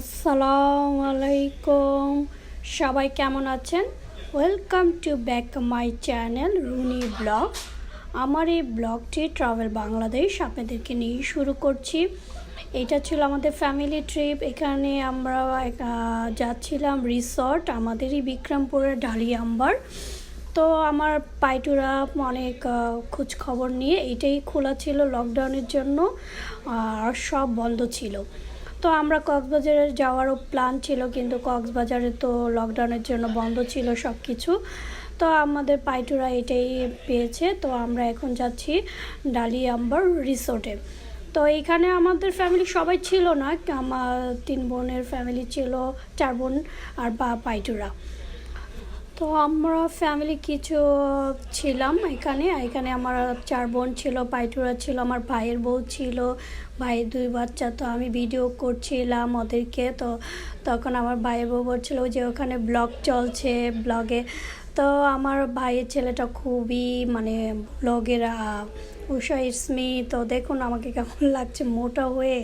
আসসালামু আলাইকুম। সবাই কেমন আছেন? Welcome to back my channel Runi blog. আমার এই ব্লগটি ট্রাভেল বাংলাদেশ আপনাদেরকে নিয়ে শুরু করছি। এটা ছিল আমাদের ফ্যামিলি ট্রিপ। এখানে আমরা যাচ্ছিলাম রিসর্ট আমাদেরই বিক্রমপুরের ঢালিয়াম্বার। তো আমার পাইটুরা অনেক খোঁজ খবর নিয়ে এটাই খোলা ছিল লকডাউনের জন্য, আর সব বন্ধ ছিল। তো আমরা কক্সবাজারে যাওয়ারও প্ল্যান ছিল, কিন্তু কক্সবাজারে তো লকডাউনের জন্য বন্ধ ছিল সব কিছু। তো আমাদের পাইটুরা এটাই পেয়েছে। তো আমরা এখন যাচ্ছি ঢালিয়াম্বার রিসোর্টে। তো এইখানে আমাদের ফ্যামিলি সবাই ছিল না, আমার 3 বোনের ফ্যামিলি ছিল, 4 বোন আর পাইটুরা। তো আমরা ফ্যামিলি কিছু ছিলাম এখানে আমার 4 বোন ছিল, পাইটুরা ছিল, আমার ভাইয়ের বউ ছিল, ভাইয়ের 2 বাচ্চা। তো আমি ভিডিও করছিলাম ওদেরকে। তো তখন আমার ভাইয়ের বউ বলছিল যে ওখানে ব্লগ চলছে, ব্লগে। তো আমার ভাইয়ের ছেলেটা খুবই ব্লগের উষা ইসমি। তো দেখুন আমাকে কেমন লাগছে, মোটা হয়ে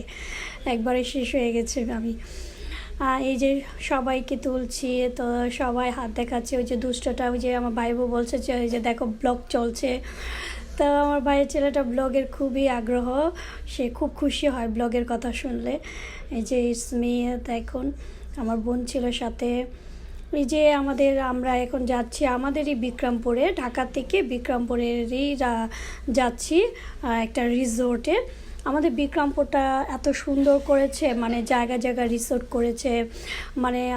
একবারে শেষ হয়ে গেছে আমি। এই যে সবাইকে তুলছি, তো সবাই হাত দেখাচ্ছে। ওই যে দুষ্টটা, ওই যে আমার ভাই বউ বলছে যে ওই যে দেখো ব্লগ চলছে। তো আমার ভাইয়ের ছেলেটা ব্লগের খুবই আগ্রহ, সে খুব খুশি হয় ব্লগের কথা শুনলে। এই যে ইসমি দেখুন, আমার বোন ছিল সাথে। এই যে আমরা এখন যাচ্ছি আমাদেরই বিক্রমপুরে, ঢাকা থেকে বিক্রমপুরেরই যাচ্ছি একটা রিসোর্টে। আমাদের বিক্রমপুরটা এত সুন্দর করেছে, জায়গায় জায়গায় রিসোর্ট করেছে।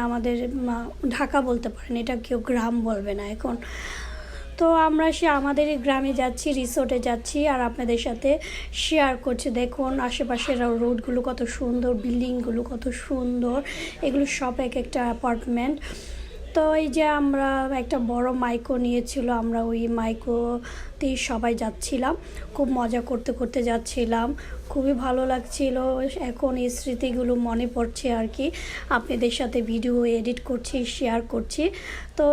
আমাদের ঢাকা বলতে পারেন, এটা কেউ গ্রাম বলবে না এখন। তো আমরা আমাদেরই গ্রামে যাচ্ছি, রিসোর্টে যাচ্ছি, আর আপনাদের সাথে শেয়ার করছি। দেখুন আশেপাশের রোডগুলো কত সুন্দর, বিল্ডিংগুলো কত সুন্দর, এগুলো সব এক একটা অ্যাপার্টমেন্ট। তো এই যে আমরা একটা বড় মাইকো নিয়েছিল, আমরা ওই মাইকোতেই সবাই যাচ্ছিলাম, খুব মজা করতে করতে যাচ্ছিলাম, খুবই ভালো লাগছিল। এখন এই স্মৃতিগুলো মনে পড়ছে আর কি, আপনাদের সাথে ভিডিও এডিট করছি, শেয়ার করছি। তো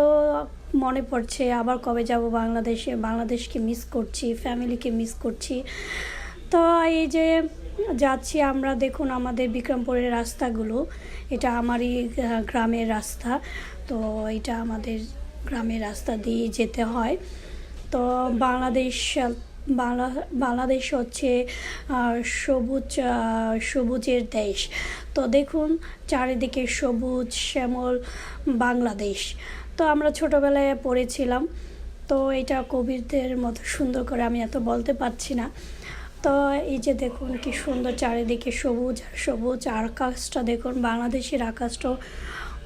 মনে পড়ছে আবার কবে যাব বাংলাদেশকে মিস করছি, ফ্যামিলিকে মিস করছি। তো এই যে যাচ্ছি আমরা, দেখুন আমাদের বিক্রমপুরের রাস্তাগুলো, এটা আমারই গ্রামের রাস্তা। তো এটা আমাদের গ্রামের রাস্তা দিয়ে যেতে হয়। তো বাংলাদেশ হচ্ছে সবুজের দেশ। তো দেখুন চারিদিকে সবুজ শ্যামল বাংলাদেশ। তো আমরা ছোটোবেলায় পড়েছিলাম। তো এটা কবিদের মতো সুন্দর করে আমি এত বলতে পারছি না। তো এই যে দেখুন কি সুন্দর চারিদিকে সবুজ আর সবুজ। আর আকাশটা দেখুন, বাংলাদেশের আকাশটাও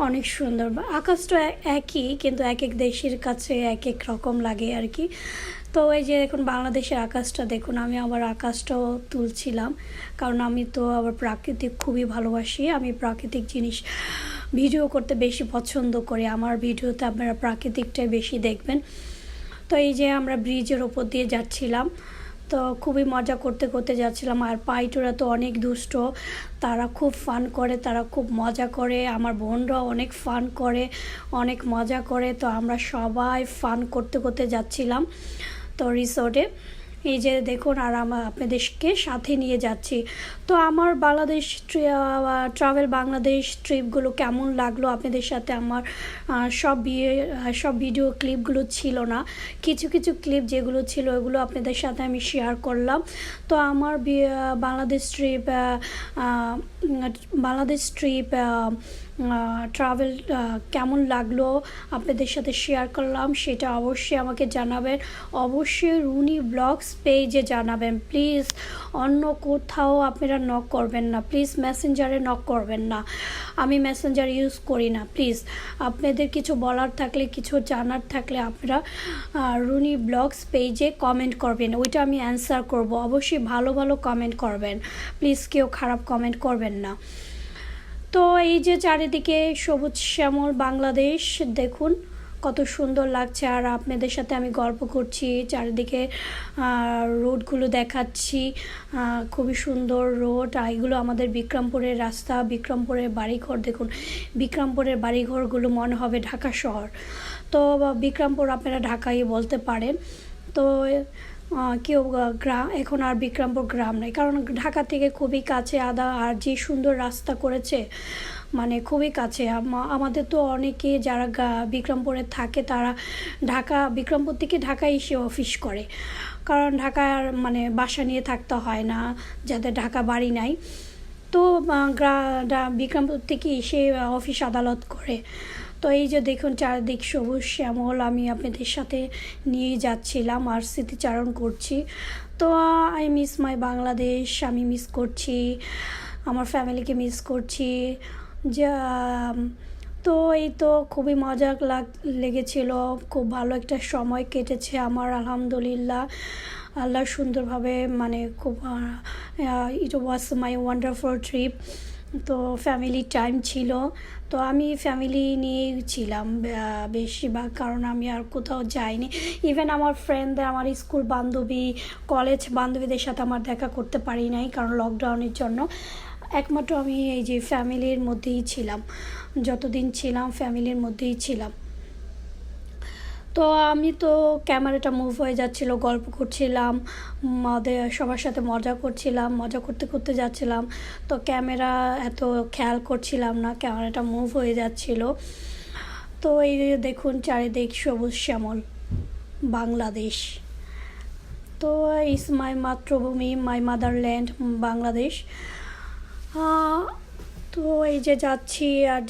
অনেক সুন্দর। আকাশটা একই, কিন্তু এক এক দেশের কাছে এক এক রকম লাগে আর কি। তো এই যে দেখুন বাংলাদেশের আকাশটা দেখুন, আমি আবার আকাশটাও তুলছিলাম, কারণ আমি তো আবার প্রাকৃতিক খুবই ভালোবাসি। আমি প্রাকৃতিক জিনিস ভিডিও করতে বেশি পছন্দ করি, আমার ভিডিওতে আপনারা প্রাকৃতিকটাই বেশি দেখবেন। তো এই যে আমরা ব্রিজের ওপর দিয়ে যাচ্ছিলাম, তো খুবই মজা করতে করতে যাচ্ছিলাম। আর পাইটুরা তো অনেক দুষ্ট, তারা খুব ফান করে, তারা খুব মজা করে। আমার বোনরাও অনেক ফান করে, অনেক মজা করে। তো আমরা সবাই ফান করতে করতে যাচ্ছিলাম তো রিসোর্টে। এই যে দেখুন, আর আপনাদেরকে সাথে নিয়ে যাচ্ছি। তো আমার ট্রাভেল বাংলাদেশ ট্রিপগুলো কেমন লাগলো আপনাদের সাথে, আমার সব ভিডিও ক্লিপগুলো ছিল না, কিছু কিছু ক্লিপ যেগুলো ছিল ওগুলো আপনাদের সাথে আমি শেয়ার করলাম। তো আমার বাংলাদেশ ট্রিপ ট্রাভেল কেমন লাগলো আপনাদের সাথে শেয়ার করলাম, সেটা অবশ্যই আমাকে জানাবেন। অবশ্যই রুনি ব্লগস পেজে জানাবেন প্লিজ। অন্য কোথাও আপনারা নক করবেন না প্লিজ, মেসেঞ্জারে নক করবেন না, আমি মেসেঞ্জার ইউজ করি না। প্লিজ আপনাদের কিছু বলার থাকলে, কিছু জানার থাকলে আপনারা রুনি ব্লগস পেজে কমেন্ট করবেন, ওইটা আমি অ্যান্সার করব। অবশ্যই ভালো ভালো কমেন্ট করবেন প্লিজ, কেউ খারাপ কমেন্ট করবেন না। তো এই যে চারিদিকে সবুজ শ্যামল বাংলাদেশ দেখুন কত সুন্দর লাগছে। আর আপনাদের সাথে আমি গল্প করছি, চারিদিকে রোডগুলো দেখাচ্ছি, খুবই সুন্দর রোড। আর এগুলো আমাদের বিক্রমপুরের রাস্তা, বিক্রমপুরের বাড়িঘর দেখুন, বিক্রমপুরের বাড়িঘরগুলো মনে হবে ঢাকা শহর। তো বিক্রমপুর আপনারা ঢাকাই বলতে পারেন। তো কেউ গ্রাম এখন আর বিক্রমপুর গ্রাম নেই, কারণ ঢাকা থেকে খুবই কাছে আর যে সুন্দর রাস্তা করেছে, মানে খুবই কাছে। আমাদের তো অনেকে যারা বিক্রমপুরে থাকে তারা বিক্রমপুর থেকে ঢাকায় এসে অফিস করে, কারণ ঢাকার মানে বাসা নিয়ে থাকতে হয় না, যাদের ঢাকা বাড়ি নাই, তো বিক্রমপুর থেকে এসে অফিস আদালত করে। তো এই যে দেখুন চারদিক সবুজ শ্যামল, আমি আপনাদের সাথে নিয়ে যাচ্ছিলাম আর স্মৃতিচারণ করছি। তো আই মিস মাই বাংলাদেশ, আমি মিস করছি, আমার ফ্যামিলিকে মিস করছি। যা তো এই তো খুবই মজা লেগেছিল, খুব ভালো একটা সময় কেটেছে আমার, আলহামদুলিল্লাহ। আল্লাহ সুন্দরভাবে মানে খুব ইট ওয়াজ মাই ওয়ান্ডারফুল ট্রিপ। তো ফ্যামিলি টাইম ছিল, তো আমি ফ্যামিলি নিয়েই ছিলাম বেশিরভাগ, কারণ আমি আর কোথাও যাইনি। ইভেন আমার ফ্রেন্ডদের, আমার স্কুল বান্ধবী, কলেজ বান্ধবীদের সাথে আমার দেখা করতে পারি নাই, কারণ লকডাউনের জন্য। একমাত্র আমি এই যে ফ্যামিলির মধ্যেই ছিলাম, যতদিন ছিলাম ফ্যামিলির মধ্যেই ছিলাম। তো আমি তো ক্যামেরাটা মুভ হয়ে যাচ্ছিল, গল্প করছিলাম, সবার সাথে মজা করছিলাম, মজা করতে করতে যাচ্ছিলাম, তো ক্যামেরা এত খেয়াল করছিলাম না, ক্যামেরাটা মুভ হয়ে যাচ্ছিল। তো এই দেখুন চারিদিক সবুজ শ্যামল বাংলাদেশ। তো ইস মাই মাতৃভূমি, মাই মাদারল্যান্ড বাংলাদেশ। তো এই যে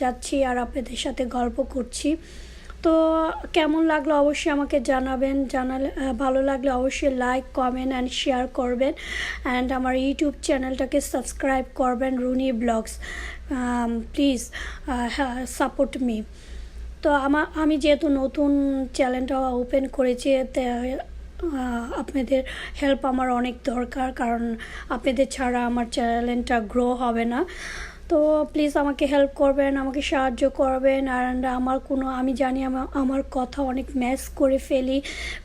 যাচ্ছি আর আপনাদের সাথে গল্প করছি। তো কেমন লাগলো অবশ্যই আমাকে জানাবেন, ভালো লাগলে অবশ্যই লাইক, কমেন্ট অ্যান্ড শেয়ার করবেন, অ্যান্ড আমার ইউটিউব চ্যানেলটাকে সাবস্ক্রাইব করবেন, Runi blogs. Please support me. তো আমি যেহেতু নতুন চ্যানেলটা ওপেন করেছি, আপনাদের হেল্প আমার অনেক দরকার, কারণ আপনাদের ছাড়া আমার চ্যানেলটা গ্রো হবে না। তো প্লিজ আমাকে হেল্প করবেন, আমাকে সাহায্য করবেন। আর আমি জানি আমার কথা অনেক ম্যাচ করে ফেলি,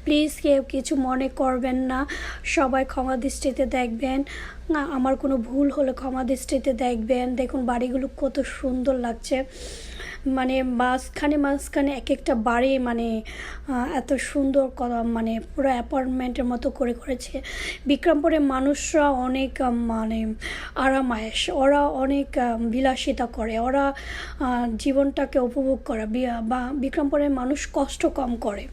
প্লিজ কেউ কিছু মনে করবেন না, সবাই ক্ষমা দৃষ্টিতে দেখবেন। আমার কোনো ভুল হলে ক্ষমা দৃষ্টিতে দেখবেন। দেখুন বাড়িগুলো কত সুন্দর লাগছে, মানে মাঝখানে এক একটা বাড়ি, মানে এত সুন্দর, মানে পুরো অ্যাপার্টমেন্টের মতো করেছে। বিক্রমপুরের মানুষরা অনেক মানে আরামায়েশ, ওরা অনেক বিলাসিতা করে, ওরা জীবনটাকে উপভোগ করে। বিক্রমপুরের মানুষ কষ্ট কম করে,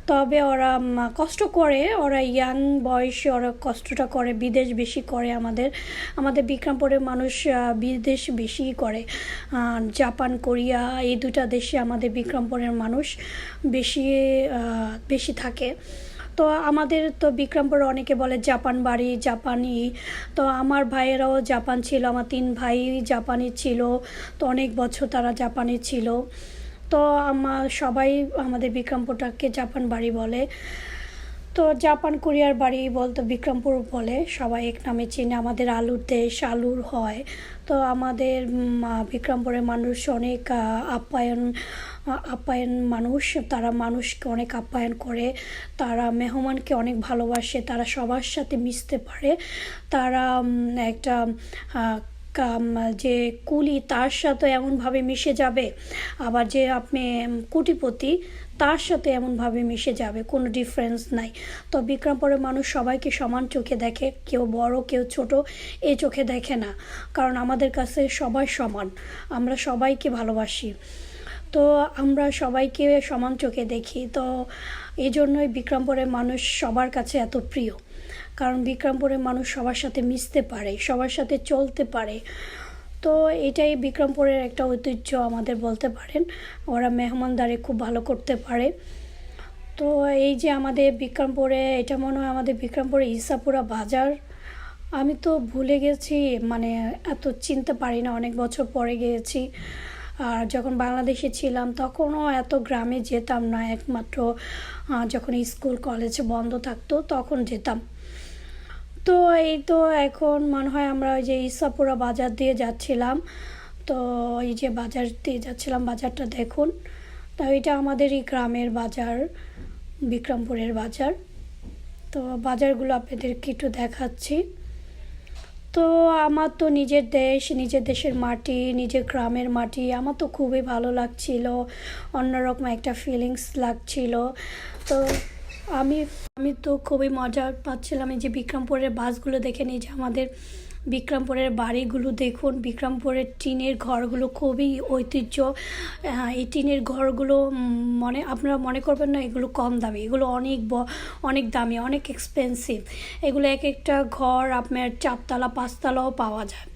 তবে ওরা কষ্ট করে, ওরা ইয়াং বয়সে ওরা কষ্টটা করে, বিদেশ বেশি করে। আমাদের বিক্রমপুরের মানুষ বিদেশ বেশি করে, জাপান, কোরিয়া, এই দুটা দেশে আমাদের বিক্রমপুরের মানুষ বেশি থাকে। তো আমাদের তো বিক্রমপুরে অনেকে বলে জাপান বাড়ি, জাপানি। তো আমার ভাইয়েরাও জাপান ছিল, আমার 3 ভাই জাপানি ছিল, তো অনেক বছর তারা জাপানি ছিল। তো সবাই আমাদের বিক্রমপুরটাকে জাপান বাড়ি বলে। তো জাপান কোরিয়ার বাড়ি বলতে বিক্রমপুর বলে, সবাই এক নামে চেনে। আমাদের আলুর দেশ, আলুর হয়। তো আমাদের বিক্রমপুরের মানুষ অনেক আপ্যায়ন মানুষ, তারা মানুষকে অনেক আপ্যায়ন করে, তারা মেহমানকে অনেক ভালোবাসে, তারা সবার সাথে মিশতে পারে। তারা একটা যে কুলি তার সাথে এমনভাবে মিশে যাবে, আবার যে আপনি কোটিপতি তার সাথে এমনভাবে মিশে যাবে, কোনো ডিফারেন্স নাই। তো বিক্রমপুরের মানুষ সবাইকে সমান চোখে দেখে, কেউ বড় কেউ ছোট এই চোখে দেখে না, কারণ আমাদের কাছে সবাই সমান, আমরা সবাইকে ভালোবাসি। তো আমরা সবাইকে সমান চোখে দেখি। তো এই জন্যই বিক্রমপুরের মানুষ সবার কাছে এত প্রিয়, কারণ বিক্রমপুরের মানুষ সবার সাথে মিশতে পারে, সবার সাথে চলতে পারে। তো এটাই বিক্রমপুরের একটা ঐতিহ্য আমাদের বলতে পারেন। ওরা মেহমানদারি খুব ভালো করতে পারে। তো এই যে আমাদের বিক্রমপুরে, এটা মনে হয় আমাদের বিক্রমপুরে ইসাপুরা বাজার, আমি তো ভুলে গেছি, মানে এত চিনতে পারি না, অনেক বছর পরে গিয়েছি। আর যখন বাংলাদেশে ছিলাম তখনও এত গ্রামে যেতাম না, একমাত্র যখন স্কুল কলেজ বন্ধ থাকতো তখন যেতাম। তো এই তো এখন মনে হয় আমরা ওই যে ইসাপুরা বাজার দিয়ে যাচ্ছিলাম। তো এই যে বাজার দিয়ে যাচ্ছিলাম, বাজারটা দেখুন। তো এটা আমাদেরই গ্রামের বাজার, বিক্রমপুরের বাজার। তো বাজারগুলো আপনাদেরকে একটু দেখাচ্ছি। তো আমার তো নিজের দেশের মাটি, নিজের গ্রামের মাটি, আমার তো খুবই ভালো লাগছিল, অন্যরকম একটা ফিলিংস লাগছিল। তো আমি আমি তো খুবই মজা পাচ্ছিলাম এই যে বিক্রমপুরের বাসগুলো দেখে নিই যে আমাদের বিক্রমপুরের বাড়িগুলো দেখুন, বিক্রমপুরের টিনের ঘরগুলো খুবই ঐতিহ্য। এই টিনের ঘরগুলো আপনারা মনে করবেন না এগুলো কম দামি, এগুলো অনেক দামি, অনেক এক্সপেন্সিভ। এগুলো এক একটা ঘর আপনার 4তলা 5তলাও পাওয়া যায়,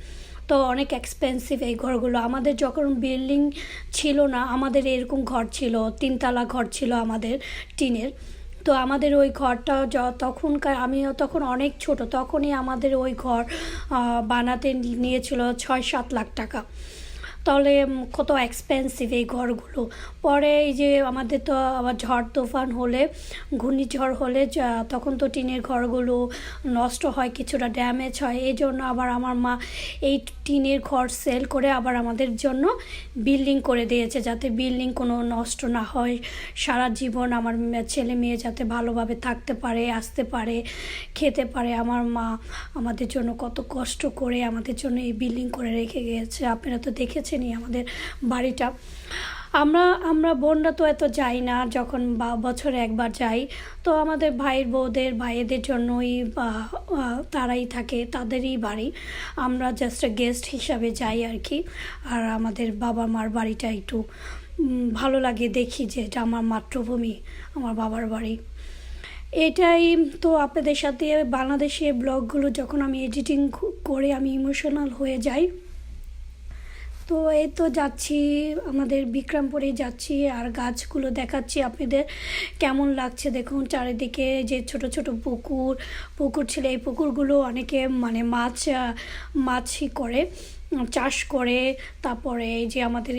তো অনেক এক্সপেন্সিভ এই ঘরগুলো। আমাদের যখন বিল্ডিং ছিল না, আমাদের এরকম ঘর ছিল, 3তলা ঘর ছিল আমাদের টিনের। তো আমাদের ওই ঘরটা তখনকার, আমিও তখন অনেক ছোট, তখনই আমাদের ওই ঘর বানাতে নিয়েছিল 6-7 লাখ টাকা। তাহলে কত এক্সপেন্সিভ এই ঘরগুলো। পরে এই যে আমাদের তো আবার ঝড় তুফান হলে, ঘূর্ণিঝড় হলে তখন তো টিনের ঘরগুলো নষ্ট হয়, কিছুটা ড্যামেজ হয়। এই জন্য আবার আমার মা এই টিনের ঘর সেল করে আবার আমাদের জন্য বিল্ডিং করে দিয়েছে, যাতে বিল্ডিং কোনো নষ্ট না হয়, সারা জীবন আমার ছেলে মেয়ে যাতে ভালোভাবে থাকতে পারে, আসতে পারে, খেতে পারে। আমার মা আমাদের জন্য কত কষ্ট করে আমাদের জন্য এই বিল্ডিং করে রেখে গিয়েছে। আপনারা তো দেখেছেনই আমাদের বাড়িটা। আমরা বোনরা তো এত যাই না, যখন বছরে একবার যাই, তো আমাদের ভাইয়েদের জন্যই তারাই থাকে, তাদেরই বাড়ি, আমরা জাস্ট গেস্ট হিসাবে যাই আর কি। আর আমাদের বাবা মার বাড়িটা একটু ভালো লাগে, দেখি যে এটা আমার মাতৃভূমি, আমার বাবার বাড়ি। এটাই তো আপনাদের সাথে বাংলাদেশের ব্লগগুলো যখন আমি এডিটিং করে আমি ইমোশনাল হয়ে যাই। তো এই তো যাচ্ছি, আমাদের বিক্রমপুরে যাচ্ছি, আর গাছগুলো দেখাচ্ছি আপনাদের কেমন লাগছে। দেখুন চারিদিকে যে ছোট ছোট পুকুর ছিল, এই পুকুরগুলো অনেকে মাছই করে, চাষ করে। তারপরে এই যে আমাদের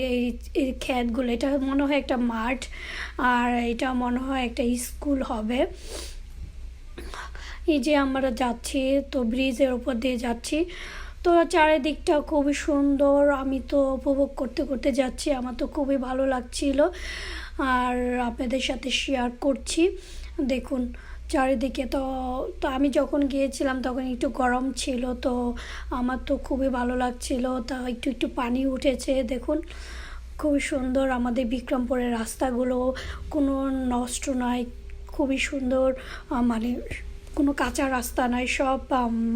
এই ক্ষেতগুলো, এটা মনে হয় একটা মাঠ, আর এটা মনে হয় একটা স্কুল হবে। এই যে আমরা যাচ্ছি, তো ব্রিজের উপর দিয়ে যাচ্ছি, তো চারিদিকটা খুবই সুন্দর। আমি তো উপভোগ করতে করতে যাচ্ছি, আমার তো খুবই ভালো লাগছিল, আর আপনাদের সাথে শেয়ার করছি। দেখুন চারিদিকে তো আমি যখন গিয়েছিলাম তখন একটু গরম ছিল, তো আমার তো খুবই ভালো লাগছিল। তা একটু পানি উঠেছে, দেখুন খুবই সুন্দর। আমাদের বিক্রমপুরের রাস্তাগুলো কোনো নষ্ট নয়, খুবই সুন্দর, মানে কোনো কাঁচা রাস্তা নয়, সব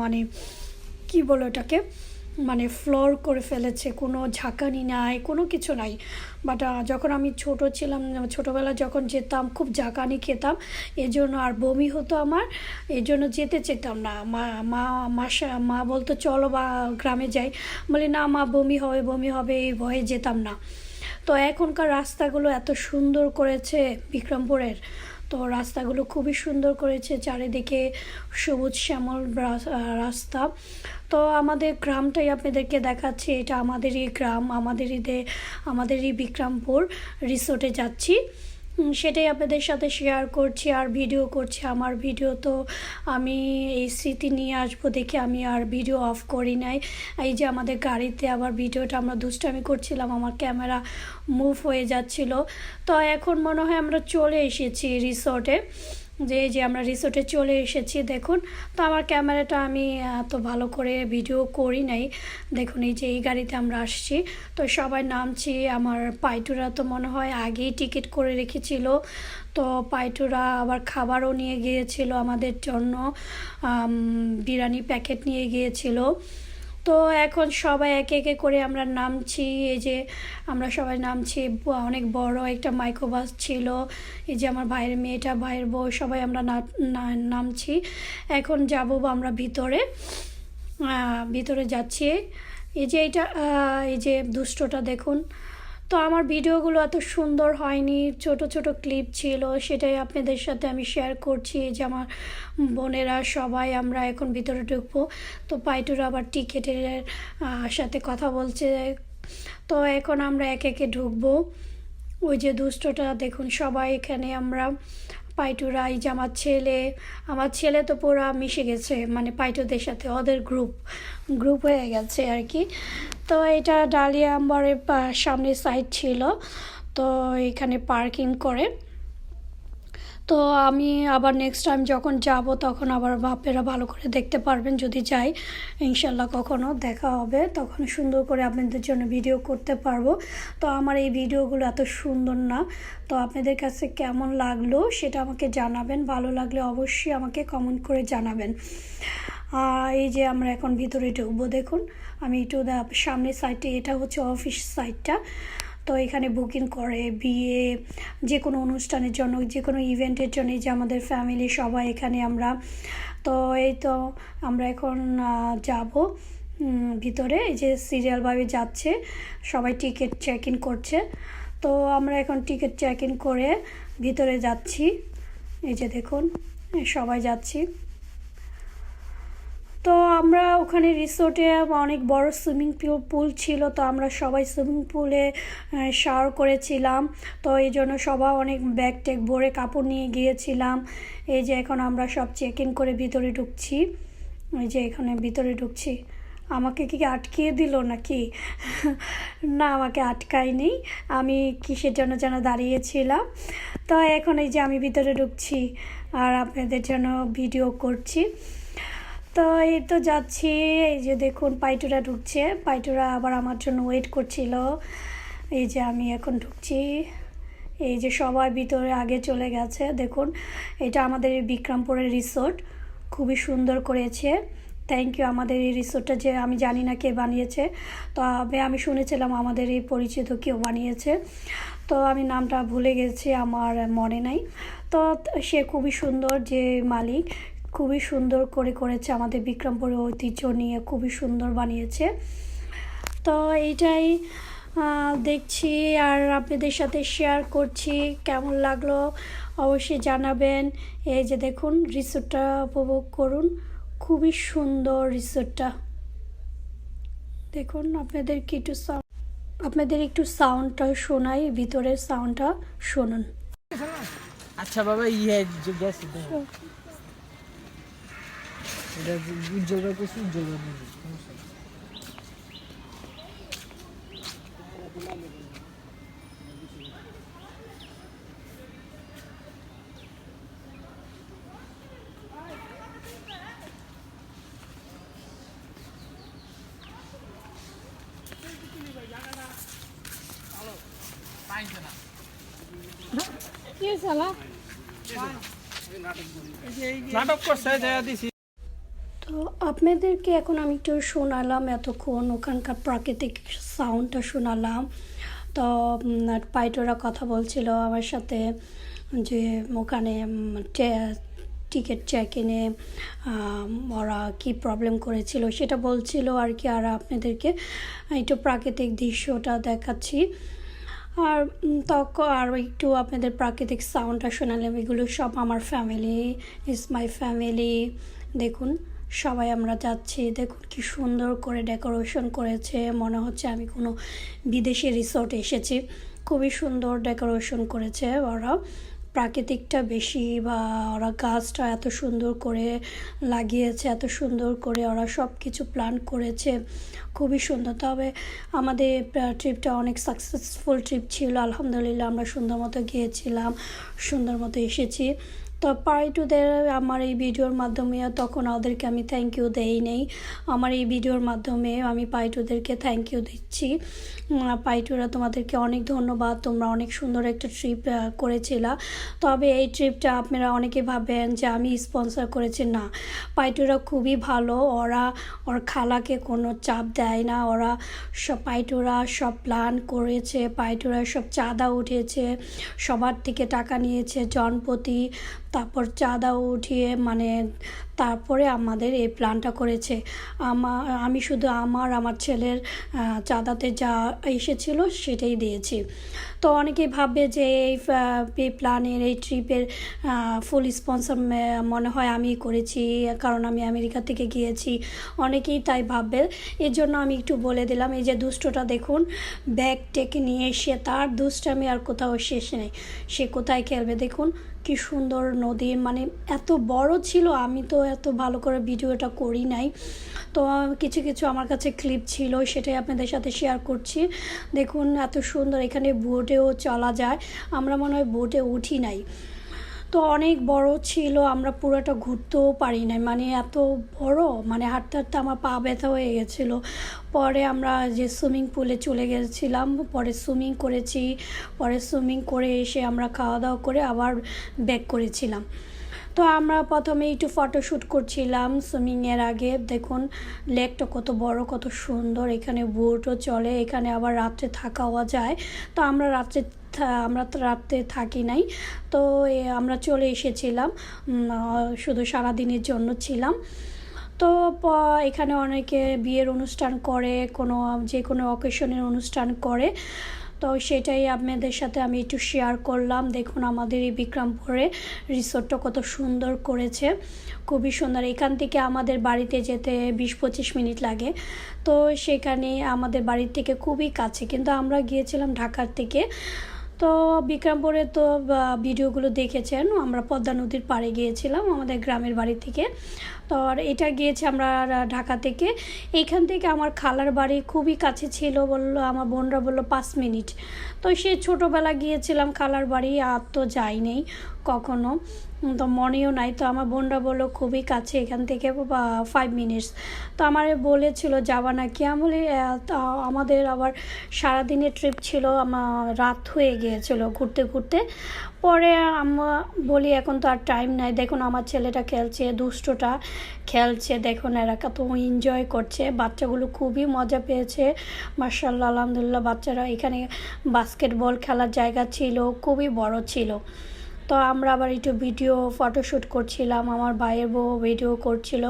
মানে কি বলো এটাকে, মানে ফ্লোর করে ফেলেছে, কোনো ঝাঁকানি নাই, কোনো কিছু নাই। বাট যখন আমি ছোট ছিলাম, ছোটোবেলা যখন যেতাম খুব ঝাঁকানি খেতাম, এজন্য আর বমি হতো আমার, এই জন্য যেতে চেতাম না। মা বলতো চলো বা গ্রামে যাই, বলি না মা বমি হবে, এই ভয়ে যেতাম না। তো এখনকার রাস্তাগুলো এত সুন্দর করেছে বিক্রমপুরের, তো রাস্তাগুলো খুবই সুন্দর করেছে, চারিদিকে সবুজ শ্যামল রাস্তা। তো আমাদের গ্রামটাই আপনাদেরকে দেখাচ্ছি, এটা আমাদেরই গ্রাম, আমাদেরই বিক্রমপুর। রিসোর্টে যাচ্ছি, সেটাই আপনাদের সাথে শেয়ার করছি আর ভিডিও করছি। আমার ভিডিও তো আমি এই স্মৃতি নিয়ে আসবো দেখে আমি আর ভিডিও অফ করি নাই। এই যে আমাদের গাড়িতে আবার ভিডিওটা আমরা দুষ্টামি করছিলাম, আমার ক্যামেরা মুভ হয়ে যাচ্ছিল। তো এখন মনে হয় আমরা চলে এসেছি রিসোর্টে, যে আমরা রিসোর্টে চলে এসেছি। দেখুন তো আমার ক্যামেরাটা আমি এত ভালো করে ভিডিও করি নাই। দেখুন এই যে এই গাড়িতে আমরা আসছি, তো সবাই নামছি। আমার পাইটুরা তো মনে হয় আগেই টিকিট করে রেখেছিল, তো পাইটুরা আবার খাবারও নিয়ে গিয়েছিল আমাদের জন্য, বিরিয়ানি প্যাকেট নিয়ে গিয়েছিল। তো এখন সবাই একে একে করে আমরা নামছি, এই যে আমরা সবাই নামছি। অনেক বড় একটা মাইক্রোবাস ছিল, এই যে আমার ভাইয়ের মেয়েটা, ভাইয়ের বউ, সবাই আমরা নামছি। এখন যাব আমরা ভিতরে যাচ্ছি। এই যে এই যে দুষ্টটা দেখুন। তো আমার ভিডিওগুলো এত সুন্দর হয়নি, ছোট ছোট ক্লিপ ছিল, সেটাই আপনাদের সাথে আমি শেয়ার করছি। এই যে আমার বোনেরা সবাই আমরা এখন ভিতরে ঢুকবো, তো পাইটুরা আবার টিকিটের সাথে কথা বলছে। তো এখন আমরা একে একে ঢুকবো। ওই যে দুষ্টটা দেখুন, সবাই এখানে আমরা পাইটুরা, এই যে আমার ছেলে তো পুরো মিশে গেছে, মানে পাইটুদের সাথে, ওদের গ্রুপ হয়ে গেছে আর কি। তো এটা ডালিয়া আম্বারের সামনে সাইড ছিল, তো এখানে পার্কিং করে। তো আমি আবার নেক্সট টাইম যখন যাব তখন আবার আপনারা ভালো করে দেখতে পারবেন। যদি যাই ইনশাল্লাহ কখনো দেখা হবে, তখন সুন্দর করে আপনাদের জন্য ভিডিও করতে পারবো। তো আমার এই ভিডিওগুলো এত সুন্দর না, তো আপনাদের কাছে কেমন লাগলো সেটা আমাকে জানাবেন। ভালো লাগলে অবশ্যই আমাকে কমেন্ট করে জানাবেন। এই যে আমরা এখন ভিতরে ঢুকবো, দেখুন আমি একটু সামনের সাইডে, এটা হচ্ছে অফিস সাইডটা। তো এখানে বুকিং করে বিয়ে, যে কোনো অনুষ্ঠানের জন্য, যে কোনো ইভেন্টের জন্য, যে আমাদের ফ্যামিলি সবাই এখানে আমরা। তো এই তো আমরা এখন যাব ভিতরে, এই যে সিরিয়ালভাবে যাচ্ছে, সবাই টিকিট চেক ইন করছে। তো আমরা এখন টিকিট চেক ইন করে ভিতরে যাচ্ছি। এই যে দেখুন সবাই যাচ্ছি। তো আমরা ওখানে রিসোর্টে অনেক বড় সুইমিং পুল ছিল, তো আমরা সবাই সুইমিং পুলে শাওয়ার করেছিলাম। তো এই জন্য সবাই অনেক ব্যাগ ট্যাগ ভরে কাপড় নিয়ে গিয়েছিলাম। এই যে এখন আমরা সব চেক ইন করে ভিতরে ঢুকছি। এই যে এখানে ভিতরে ঢুকছি। আমাকে কি আটকিয়ে দিল নাকি? না, আমাকে আটকায়নি, আমি কিসের জন্য যেন দাঁড়িয়েছিলাম। তো এখন এই যে আমি ভিতরে ঢুকছি আর আপনাদের জন্য ভিডিও করছি। তো এই তো যাচ্ছি, এই যে দেখুন পাইটুরা ঢুকছে, পাইটুরা আবার আমার জন্য ওয়েট করছিল। এই যে আমি এখন ঢুকছি, এই যে সবাই ভিতরে আগে চলে গেছে। দেখুন এটা আমাদের বিক্রমপুরের রিসোর্ট, খুবই সুন্দর করেছে। থ্যাংক ইউ আমাদের এই রিসোর্টটা, যে আমি জানি না কে বানিয়েছে, তবে আমি শুনেছিলাম আমাদের এই পরিচিত কেউ বানিয়েছে। তো আমি নামটা ভুলে গেছি, আমার মনে নাই। তো সে খুবই সুন্দর, যে মালিক খুবই সুন্দর করেছে, আমাদের বিক্রমপুরের ঐতিহ্য নিয়ে খুবই সুন্দর বানিয়েছে। তো এইটাই দেখছি আর আপনাদের সাথে শেয়ার করছি। কেমন লাগলো অবশ্যই জানাবেন। এই যে দেখুন রিসোর্টটা উপভোগ করুন, খুবই সুন্দর রিসোর্টটা। দেখুন আপনাদের একটু সাউন্ডটা শোনাই, ভিতরের সাউন্ডটা শুনুন। আচ্ছা বাবা, গ্যাস এটা উজ্জ্বল করছি, উজ্জ্বল নাটক করছে দিছি। তো আপনাদেরকে এখন আমি একটু শোনালাম, এতক্ষণ ওখানকার প্রাকৃতিক সাউন্ডটা শোনালাম। তো পাইটোরা কথা বলছিল আমার সাথে, যে ওখানে টিকিট চেক ইনে ওরা কী প্রবলেম করেছিল সেটা বলছিল আর কি। আর আপনাদেরকে একটু প্রাকৃতিক দৃশ্যটা দেখাচ্ছি, আর তখন আর একটু আপনাদের প্রাকৃতিক সাউন্ডটা শোনালাম। এগুলো সব আমার ফ্যামিলি, ইজ মাই ফ্যামিলি। দেখুন সবাই আমরা যাচ্ছি, দেখুন কি সুন্দর করে ডেকোরেশন করেছে, মনে হচ্ছে আমি কোনো বিদেশি রিসোর্ট এসেছি। খুবই সুন্দর ডেকোরেশন করেছে ওরা, প্রাকৃতিকটা বেশি, বা ওরা গাছটা এত সুন্দর করে লাগিয়েছে, এত সুন্দর করে ওরা সব কিছু প্ল্যান করেছে, খুবই সুন্দর। তবে আমাদের ট্রিপটা অনেক সাকসেসফুল ট্রিপ ছিল, আলহামদুলিল্লাহ। আমরা সুন্দর মতো গিয়েছিলাম, সুন্দর মতো এসেছি। তো পাইটুদের আমার এই ভিডিওর মাধ্যমে, তখন ওদেরকে আমি থ্যাংক ইউ দেই নেই, আমার এই ভিডিওর মাধ্যমে আমি পাইটুদেরকে থ্যাংক ইউ দিচ্ছি। পাইটুরা তোমাদেরকে অনেক ধন্যবাদ, তোমরা অনেক সুন্দর একটা ট্রিপ করেছিলা। তবে এই ট্রিপটা আপনারা অনেকে ভাবেন যে আমি স্পন্সর করেছি, না, পাইটুরা খুবই ভালো, ওর খালাকে কোনো চাপ দেয় না। ওরা সব পাইটুরা সব প্ল্যান করেছে, পাইটুরা সব চাঁদা উঠিয়েছে, সবার থেকে টাকা নিয়েছে জনপ্রতি, তারপর চাঁদা উঠিয়ে মানে তারপরে আমাদের এই প্ল্যানটা করেছে। আমি শুধু আমার ছেলের চাঁদাতে যা এসেছিলো সেটাই দিয়েছি। তো অনেকেই ভাববে যে এই প্ল্যানের, এই ট্রিপের ফুল স্পন্সর মনে হয় আমি করেছি, কারণ আমি আমেরিকা থেকে গিয়েছি, অনেকেই তাই ভাববে। এর জন্য আমি একটু বলে দিলাম। এই যে দুষ্টটা দেখুন, ব্যাগ টেকে নিয়ে এসে তার দুষ্টামি আর কোথাও শেষ নেই, সে কোথায় খেলবে। দেখুন কি সুন্দর নদী, মানে এত বড় ছিল, আমি তো এত ভালো করে ভিডিওটা করি নাই। তো কিছু কিছু আমার কাছে ক্লিপ ছিল, সেটাই আপনাদের সাথে শেয়ার করছি। দেখুন এত সুন্দর, এখানে বোটেও চলা যায়, আমরা মনে হয় বোটে উঠি নাই। তো অনেক বড় ছিল, আমরা পুরোটা ঘুরতেও পারি নাই, মানে এত বড়, মানে হাঁটতে হাঁটতে আমার পা ব্যথা হয়ে গেছিলো। পরে আমরা যে সুইমিং পুলে চলে গেছিলাম, পরে সুইমিং করেছি, পরে সুইমিং করে এসে আমরা খাওয়া দাওয়া করে আবার ব্যাক করেছিলাম। তো আমরা প্রথমে একটু ফটোশ্যুট করছিলাম সুইমিংয়ের আগে। দেখুন লেকটা কত বড়, কত সুন্দর, এখানে বোটও চলে, এখানে আবার রাত্রে থাকাও যায়। তো আমরা তো রাত্রে থাকি নাই, তো আমরা চলে এসেছিলাম, শুধু সারাদিনের জন্য ছিলাম। তো এখানে অনেকে বিয়ের অনুষ্ঠান করে, যে কোনো অকেশনের অনুষ্ঠান করে, তো সেটাই আপনাদের সাথে আমি একটু শেয়ার করলাম। দেখুন আমাদের এই বিক্রমপুরে রিসোর্টটা কত সুন্দর করেছে, খুবই সুন্দর। এখান থেকে আমাদের বাড়িতে যেতে 20-25 মিনিট লাগে, তো সেখানে আমাদের বাড়ির থেকে খুবই কাছে, কিন্তু আমরা গিয়েছিলাম ঢাকার থেকে। তো বিক্রমপুরে তো ভিডিওগুলো দেখেছেন, আমরা পদ্মা নদীর পাড়ে গিয়েছিলাম আমাদের গ্রামের বাড়ি থেকে। তো এটা গিয়েছি আমরা ঢাকা থেকে। এইখান থেকে আমার খালার বাড়ি খুবই কাছে ছিল, বললো আমার বোনরা বললো 5 মিনিট। তো সে ছোটোবেলা গিয়েছিলাম খালার বাড়ি, আর তো যাইনি কখনো, তো মনেও নাই। তো আমার বোনরা বললো খুবই কাছে এখান থেকে 5 মিনিটস। তো আমার বলেছিল যাবা নাকি, আমি বলি আমাদের আবার সারাদিনের ট্রিপ ছিল, আমার রাত হয়ে গিয়েছিলো ঘুরতে ঘুরতে। পরে আমরা বলি এখন তো আর টাইম নাই। দেখুন আমার ছেলেটা খেলছে, দুষ্টটা খেলছে, দেখুন এরা কত এনজয় করছে, বাচ্চাগুলো খুবই মজা পেয়েছে মাশাআল্লাহ আলহামদুলিল্লাহ। বাচ্চারা এখানে বাস্কেটবল খেলার জায়গা ছিল, খুবই বড় ছিল। তো আমরা আবার একটু ফটোশ্যুট করছিলাম, আমার ভাইয়ের বউ ভিডিও করছিল।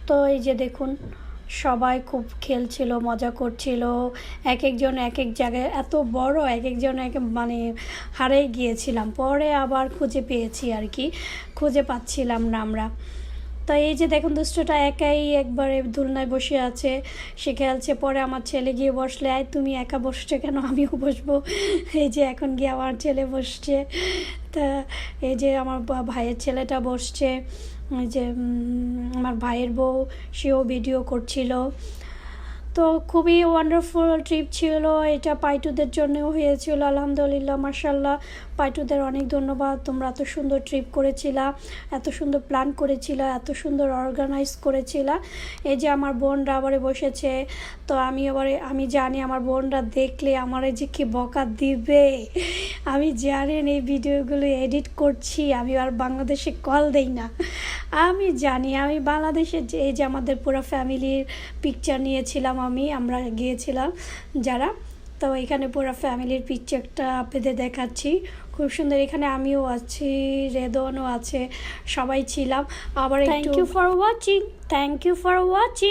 তো এই যে দেখুন সবাই খুব খেলছিল, মজা করছিল, এক একজন এক এক জায়গায়, এত বড় এক একজন মানে হারিয়ে গিয়েছিলাম, পরে আবার খুঁজে পেয়েছি আর কি, খুঁজে পাচ্ছিলাম না আমরা। তো এই যে দেখুন দুষ্টটা একাই একবারে দোলনায় বসে আছে, সে খেলছে। পরে আমার ছেলে গিয়ে বসলে, তুমি একা বসছে কেন, আমিও বসবো। এই যে এখন গিয়ে আমার ছেলে বসছে, তা এই যে আমার ভাইয়ের ছেলেটা বসছে, যে আমার ভাইয়ের বউ সেও ভিডিও করছিল। তো খুবই ওয়ান্ডারফুল ট্রিপ ছিল এটা, পাইটুদের জন্যও হয়েছিল আলহামদুলিল্লাহ মাশাআল্লাহ। পাইটুদের অনেক ধন্যবাদ, তোমরা এত সুন্দর ট্রিপ করেছিলা, এত সুন্দর প্ল্যান করেছিলা, এত সুন্দর অর্গানাইজ করেছিলা। এই যে আমার বোনরা আবারে বসেছে, তো আমি জানি আমার বোনরা দেখলে আমার যে কি বকা দিবে, আমি জানেন এই ভিডিওগুলো এডিট করছি, আমি আর বাংলাদেশে কল দেই না, আমি জানি। আমি বাংলাদেশে এই যে আমাদের পুরো ফ্যামিলির পিকচার নিয়েছিলাম, আমরা গিয়েছিলাম যারা, তো এখানে পুরো ফ্যামিলির পিকচারটা আপনাদের দেখাচ্ছি, খুব সুন্দর। এখানে আমিও আছি, রেদনও আছে, সবাই ছিলাম। আবার থ্যাংক ইউ ফর ওয়াচিং।